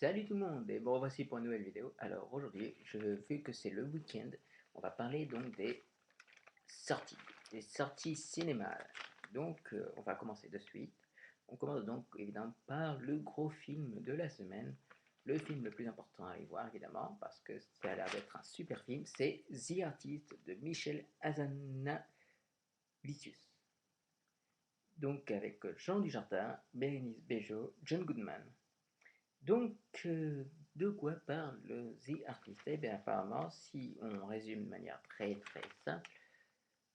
Salut tout le monde et bon voici pour une nouvelle vidéo. Alors aujourd'hui, vu que c'est le week-end, on va parler donc des sorties cinéma. Donc on va commencer de suite. On commence donc évidemment par le gros film de la semaine, le film le plus important à aller voir évidemment parce que ça a l'air d'être un super film, c'est The Artist de Michel Hazanavicius. Donc avec Jean Dujardin, Bérénice Bejo, John Goodman. Donc, de quoi parle le The Artist? Eh bien, apparemment, si on résume de manière très très simple,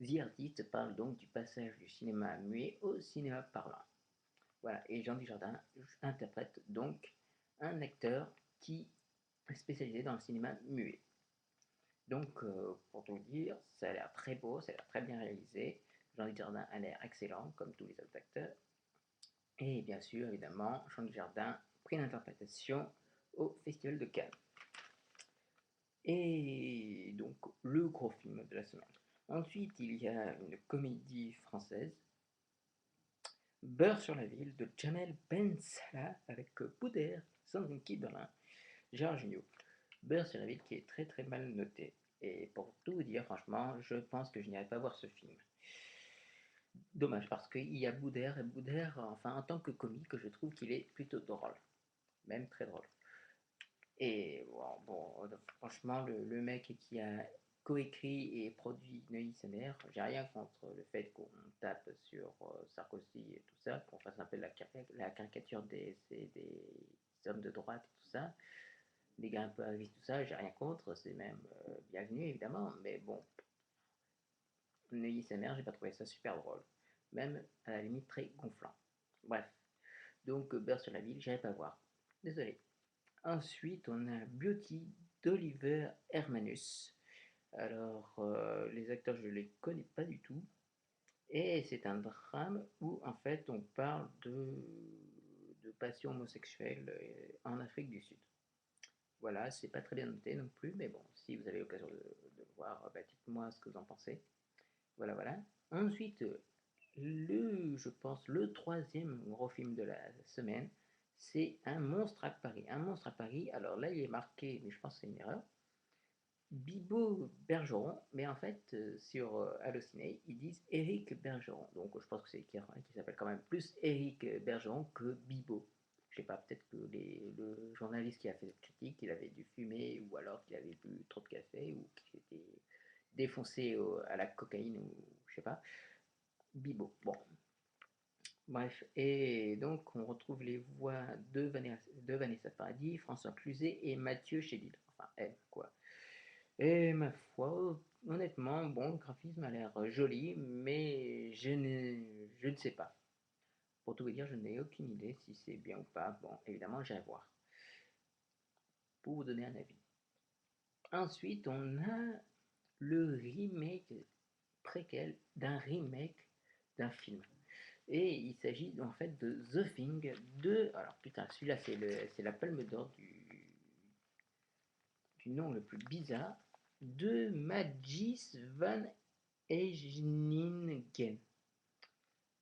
The Artist parle donc du passage du cinéma muet au cinéma parlant. Voilà, et Jean Dujardin interprète donc un acteur qui est spécialisé dans le cinéma muet. Donc, pour tout dire, ça a l'air très beau, ça a l'air très bien réalisé. Jean Dujardin a l'air excellent, comme tous les autres acteurs. Et bien sûr, évidemment, Jean Dujardin, prix d'interprétation au Festival de Cannes. Et donc, le gros film de la semaine. Ensuite, il y a une comédie française, Beurre sur la ville, de Jamel Ben Salah, avec Boudère, Sandrine Kiberlin, Gérard Jugnot. Beurre sur la ville qui est très très mal noté. Et pour tout vous dire, franchement, je pense que je n'irai pas voir ce film. Dommage, parce qu'il y a Boudère, et Boudère, enfin, en tant que comique, je trouve qu'il est plutôt drôle. Même très drôle. Et franchement, le mec qui a coécrit et produit Neuilly sa mère, j'ai rien contre le fait qu'on tape sur Sarkozy et tout ça, qu'on fasse un peu la caricature des hommes de droite et tout ça, des gars un peu avis, tout ça, j'ai rien contre, c'est même bienvenu évidemment, mais bon, Neuilly sa mère, j'ai pas trouvé ça super drôle, même à la limite très gonflant. Bref, donc Beurre sur la ville, j'irai pas voir, désolé. Ensuite, on a Beauty d'Oliver Hermanus. Alors, les acteurs, je ne les connais pas du tout. Et c'est un drame où, en fait, on parle de passion homosexuelle en Afrique du Sud. Voilà, c'est pas très bien noté non plus, mais bon, si vous avez l'occasion de le voir, bah, dites-moi ce que vous en pensez. Voilà, voilà. Ensuite, je pense, le troisième gros film de la semaine, c'est Un monstre à Paris. Un monstre à Paris, alors là, il est marqué, mais je pense que c'est une erreur, Bibo Bergeron, mais en fait, sur Allociné, ils disent Éric Bergeron. Donc, je pense que c'est quelqu'un qui s'appelle quand même plus Éric Bergeron que Bibo. Je sais pas, peut-être que le journaliste qui a fait cette critique, il avait dû fumer, ou alors qu'il avait bu trop de café, ou qu'il était défoncé à la cocaïne, ou je sais pas. Bibo. Bon, bref. Et donc, on retrouve les voix de Vanessa Paradis, François Cluzet et Mathieu Chédid. Enfin, elle, quoi. Et ma foi, honnêtement, bon, le graphisme a l'air joli, mais je ne sais pas. Pour tout vous dire, je n'ai aucune idée si c'est bien ou pas. Bon, évidemment, j'irai voir pour vous donner un avis. Ensuite, on a le remake préquel d'un remake d'un film. Et il s'agit en fait de The Thing de. Alors putain, celui-là c'est la palme d'or du nom le plus bizarre de Magis Van Ejningen.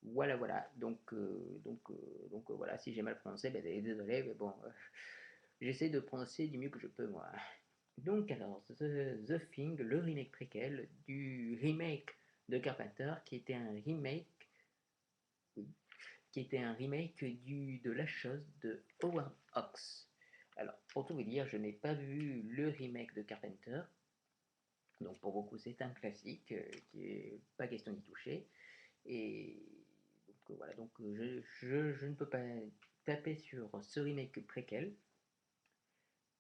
Voilà, voilà. Donc voilà, si j'ai mal prononcé, ben, désolé, mais bon, j'essaie de prononcer du mieux que je peux, moi. Donc alors, The Thing, le remake préquel du remake de Carpenter, qui était un remake, oui, qui était un remake de La Chose de Howard Hawks. Alors, pour tout vous dire, je n'ai pas vu le remake de Carpenter, donc pour beaucoup c'est un classique qui est pas question d'y toucher. Et donc voilà, donc je ne peux pas taper sur ce remake préquel,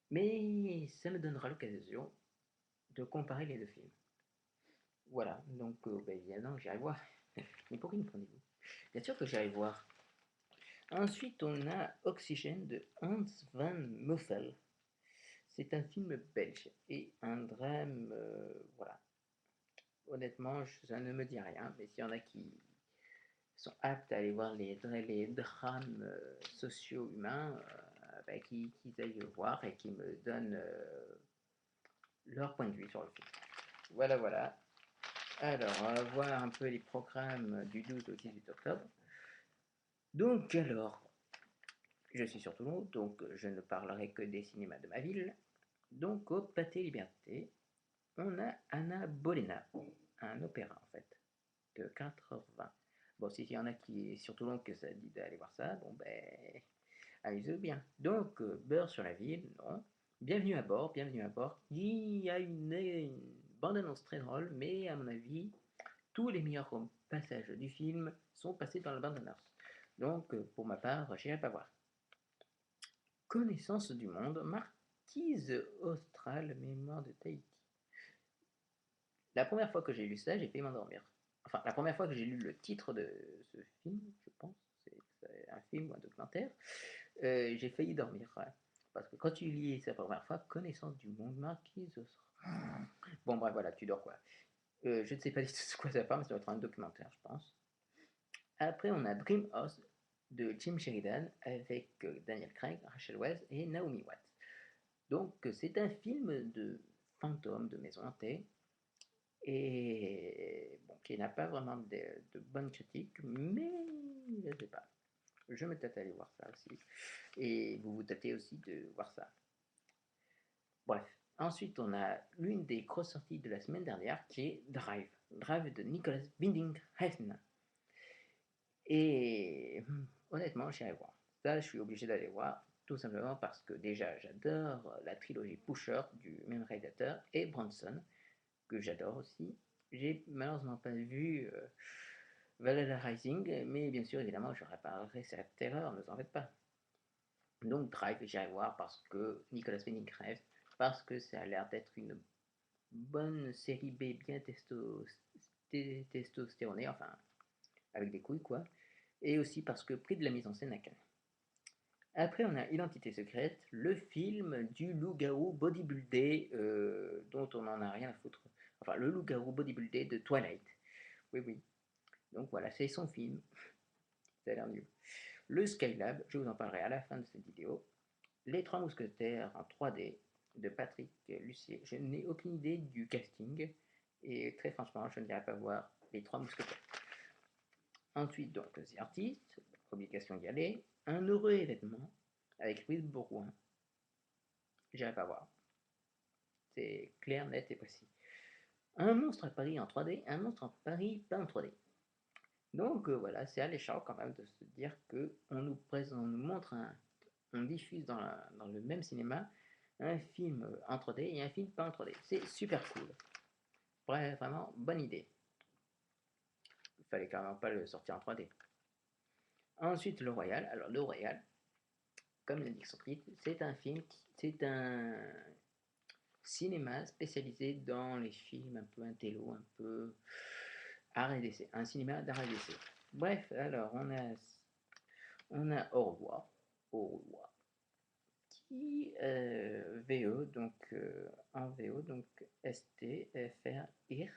mais ça me donnera l'occasion de comparer les deux films. Voilà, donc ben, évidemment j'irai voir. Mais pourquoi me prenez-vous? Bien sûr que j'irai voir. Ensuite, on a Oxygène de Hans van Muffel. C'est un film belge et un drame, voilà. Honnêtement, ça ne me dit rien, mais s'il y en a qui sont aptes à aller voir les drames sociaux humains, bah, qu'ils aillent voir et qui me donnent leur point de vue sur le film. Voilà, voilà. Alors, on va voir un peu les programmes du 12 au 18 octobre. Donc, alors, Je suis sur Toulon, donc je ne parlerai que des cinémas de ma ville. Donc au Pathé Liberté, on a Anna Bolena, un opéra en fait, de 4h20. Bon, s'il y en a qui est sur Toulon que ça dit d'aller voir ça, bon ben, amusez-vous bien. Donc, beurre sur la ville, non. Bienvenue à bord, bienvenue à bord. Il y a une bande-annonce très drôle, mais à mon avis, tous les meilleurs passages du film sont passés dans la bande-annonce. Donc, pour ma part, j'irai pas voir. Connaissance du monde, marquise australe, mémoire de Tahiti. La première fois que j'ai lu ça, j'ai failli m'endormir. Enfin, la première fois que j'ai lu le titre de ce film, je pense, c'est un film ou un documentaire, j'ai failli dormir. Ouais. Parce que quand tu lis ça pour la première fois, connaissance du monde, marquise australe. Bon, bref, voilà, tu dors quoi. Je ne sais pas du tout de quoi ça parle, mais ça doit être un documentaire, je pense. Après, on a Dream House de Jim Sheridan avec Daniel Craig, Rachel Weisz et Naomi Watts. Donc, c'est un film de fantôme, de maison hantée, et bon, qui n'a pas vraiment de bonnes critiques, mais je ne sais pas. Je me tâte à aller voir ça aussi. Et vous vous tâtez aussi de voir ça. Bref. Ensuite, on a l'une des grosses sorties de la semaine dernière qui est Drive. Drive de Nicolas Winding Refn. Et honnêtement, j'irai voir. Ça, je suis obligé d'aller voir, tout simplement parce que déjà, j'adore la trilogie Pusher du même réalisateur et Bronson, que j'adore aussi. J'ai malheureusement pas vu Valhalla Rising, mais bien sûr, évidemment, je réparerai cette erreur, ne vous en faites pas. Donc, Drive, j'irai voir parce que Nicolas Winding Refn, parce que ça a l'air d'être une bonne série B bien testostéronée, enfin, avec des couilles, quoi. Et aussi parce que prix de la mise en scène à Cannes. Après, on a Identité secrète, le film du loup-garou bodybuildé dont on n'en a rien à foutre. Enfin, le loup-garou bodybuildé de Twilight. Oui, oui. Donc voilà, c'est son film. Ça a l'air nul. Le Skylab, je vous en parlerai à la fin de cette vidéo. Les Trois Mousquetaires en 3D de Patrick Lussier. Je n'ai aucune idée du casting. Et très franchement, je ne dirais pas voir Les Trois Mousquetaires. Ensuite, donc, The Artist, obligation d'y aller. Un heureux événement avec Louise Bourgoin. J'irai pas voir. C'est clair, net et précis. Un monstre à Paris en 3D, un monstre à Paris pas en 3D. Donc voilà, c'est alléchant quand même de se dire que on nous présente, on nous montre on diffuse dans le même cinéma un film en 3D et un film pas en 3D. C'est super cool. Bref, vraiment, bonne idée. Il fallait quand même pas le sortir en 3D. Ensuite, Le Royal. Alors, Le Royal, comme l'indique son titre, c'est un film, c'est un cinéma spécialisé dans les films un peu intello, un peu art et d'essai. Un cinéma d'art et d'essai. Bref, alors, on a Au revoir. Au revoir. Qui VE, donc en VO, donc ST, FR, IR.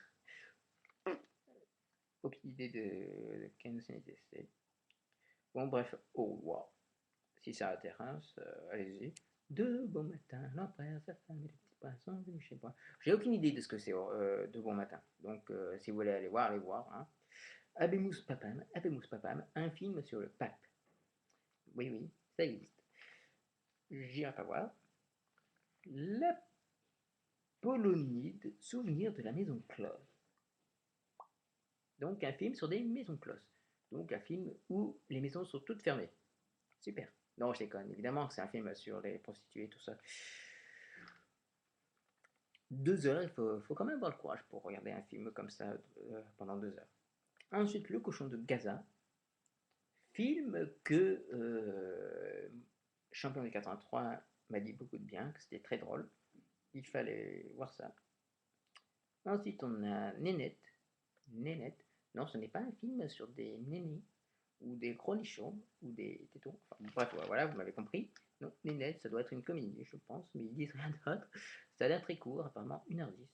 Aucune idée de quelle nationalité c'est. Bon, bref, au revoir. Si ça intéresse, allez-y. De bon matin, l'empereur, sa femme et les petits princes sont venus chez moi. J'ai aucune idée de ce que c'est de bon matin. Donc, si vous voulez aller voir, allez voir. Hein. Abemus Papam, un film sur le pape. Oui, oui, ça existe. J'irai pas voir. La Polonide, souvenir de la maison close. Donc, un film sur des maisons closes. Donc, un film où les maisons sont toutes fermées. Super. Non, je déconne. Évidemment, c'est un film sur les prostituées, tout ça. 2 heures, il faut quand même avoir le courage pour regarder un film comme ça pendant 2 heures. Ensuite, Le Cochon de Gaza, film que Champion de 83 m'a dit beaucoup de bien, que c'était très drôle. Il fallait voir ça. Ensuite, on a Nénette. Nénette. Non, ce n'est pas un film sur des nénés, ou des gros nichons, ou des tétons. Enfin, bref, voilà, vous m'avez compris. Non, Nénette, ça doit être une comédie, je pense, mais ils disent rien d'autre. Ça a l'air très court, apparemment 1h10.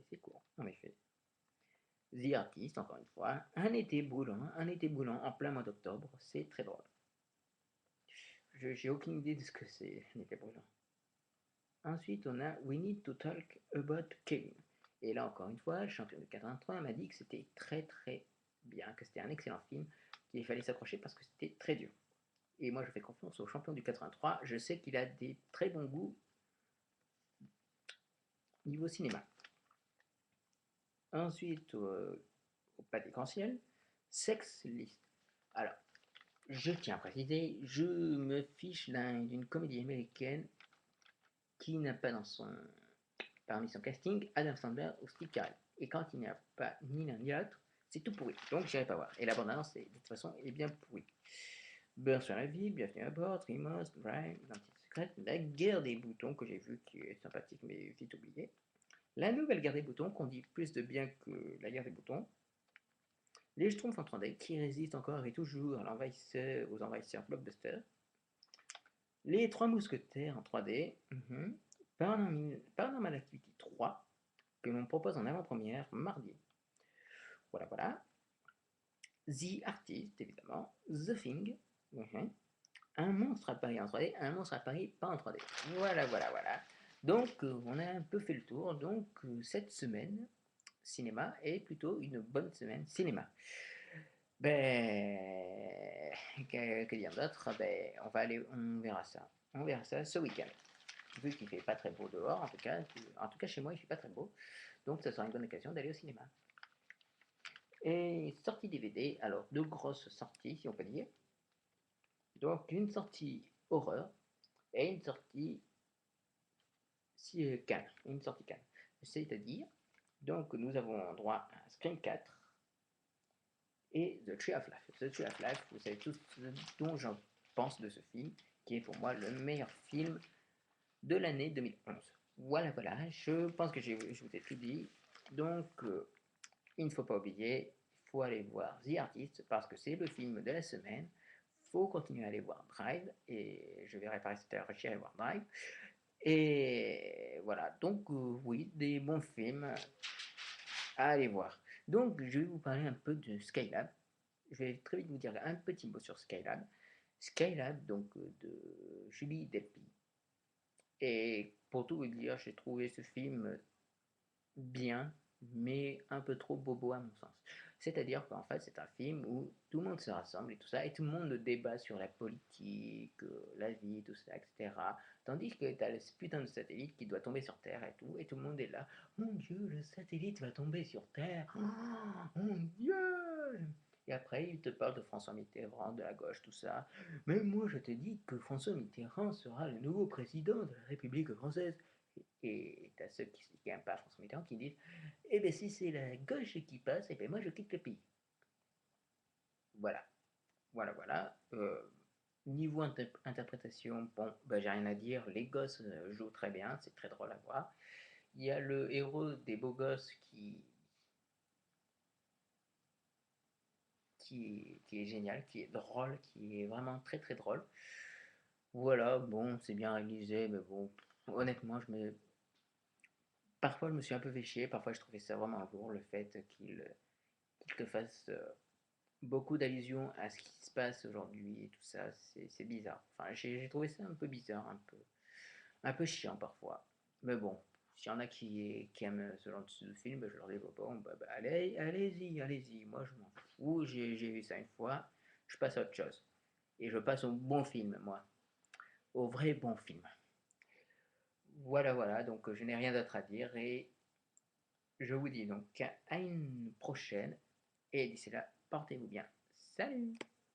C'est court, en effet. The Artist, encore une fois. Un été brûlant en plein mois d'octobre. C'est très drôle. J'ai aucune idée de ce que c'est, un été brûlant. Ensuite, on a We Need to Talk About Kevin. Et là, encore une fois, le champion de 83 m'a dit que c'était très très bien, que c'était un excellent film, qu'il fallait s'accrocher parce que c'était très dur. et moi je fais confiance au champion du 83, je sais qu'il a des très bons goûts niveau cinéma. Ensuite, au pâté ciel, Sex List. Alors, je tiens à préciser, je me fiche d'une comédie américaine qui n'a pas parmi son casting Adam Sandler ou Steve Carell. Et quand il n'y a pas ni l'un ni l'autre, c'est tout pourri. Donc j'irai pas voir. Et la bande-annonce, de toute façon, est bien pourrie. Beurre sur la vie, bienvenue à bord, Trimos, Brian, l'entité secrète, la guerre des boutons que j'ai vu qui est sympathique mais vite oublié. La nouvelle guerre des boutons qu'on dit plus de bien que la guerre des boutons. Les Schtroumpfs en 3D qui résistent encore et toujours aux envahisseurs blockbusters. Les Trois Mousquetaires en 3D. Paranormal Activity 3 que l'on propose en avant-première mardi. Voilà, voilà. The Artist, évidemment. The Thing. Un monstre à Paris en 3D, un monstre à Paris pas en 3D. Voilà, voilà, voilà. Donc, on a un peu fait le tour. Donc, cette semaine, cinéma est plutôt une bonne semaine cinéma. Ben, que dire d'autre? Ben, on verra ça. On verra ça ce week-end. Vu qu'il fait pas très beau dehors, en tout cas chez moi il fait pas très beau, donc ça sera une bonne occasion d'aller au cinéma. Et sortie DVD, alors deux grosses sorties si on peut dire. Donc une sortie horreur et une sortie Cannes, c'est-à-dire, donc nous avons droit à Scream 4 et The Tree of Life. The Tree of Life, vous savez tous ce dont j'en pense de ce film, qui est pour moi le meilleur film de l'année 2011. Voilà, voilà, je pense que je vous ai tout dit. Donc, il ne faut pas oublier, il faut aller voir The Artist parce que c'est le film de la semaine. Il faut continuer à aller voir Drive et je verrai par cette heure, j'irai voir Drive. Et voilà, donc oui, des bons films à aller voir. Donc, je vais vous parler un peu de Skylab. Je vais très vite vous dire un petit mot sur Skylab. Skylab, donc de Julie Delpy. Et pour tout vous dire, j'ai trouvé ce film bien, mais un peu trop bobo à mon sens. C'est-à-dire qu'en fait, c'est un film où tout le monde se rassemble et tout ça, et tout le monde débat sur la politique, la vie, tout ça, etc. Tandis que tu as ce putain de satellite qui doit tomber sur Terre et tout le monde est là. Mon Dieu, le satellite va tomber sur Terre. Oh, mon Dieu! Et après, il te parle de François Mitterrand, de la gauche, tout ça. Mais moi, je te dis que François Mitterrand sera le nouveau président de la République française. Et t'as ceux qui n'aiment pas François Mitterrand qui disent eh bien, si c'est la gauche qui passe, eh bien, moi, je quitte le pays. Voilà. Voilà, voilà. Niveau interprétation, bon, bah, j'ai rien à dire. Les gosses jouent très bien, c'est très drôle à voir. Il y a le héros des beaux gosses qui est génial, qui est drôle, qui est vraiment très très drôle. Voilà, bon, c'est bien réalisé, mais bon, honnêtement, parfois je me suis un peu fait chier, parfois je trouvais ça vraiment lourd, le fait qu'il te fasse beaucoup d'allusions à ce qui se passe aujourd'hui et tout ça, c'est bizarre. Enfin, j'ai trouvé ça un peu bizarre, un peu chiant parfois. Mais bon, s'il y en a qui aiment ce genre de film, je leur dis bon, allez-y, allez-y. Moi, je m'en fous. J'ai vu ça une fois. Je passe à autre chose. Et je passe au bon film, moi. Au vrai bon film. Voilà, voilà. Donc, je n'ai rien d'autre à dire. Et je vous dis donc à une prochaine. Et d'ici là, portez-vous bien. Salut!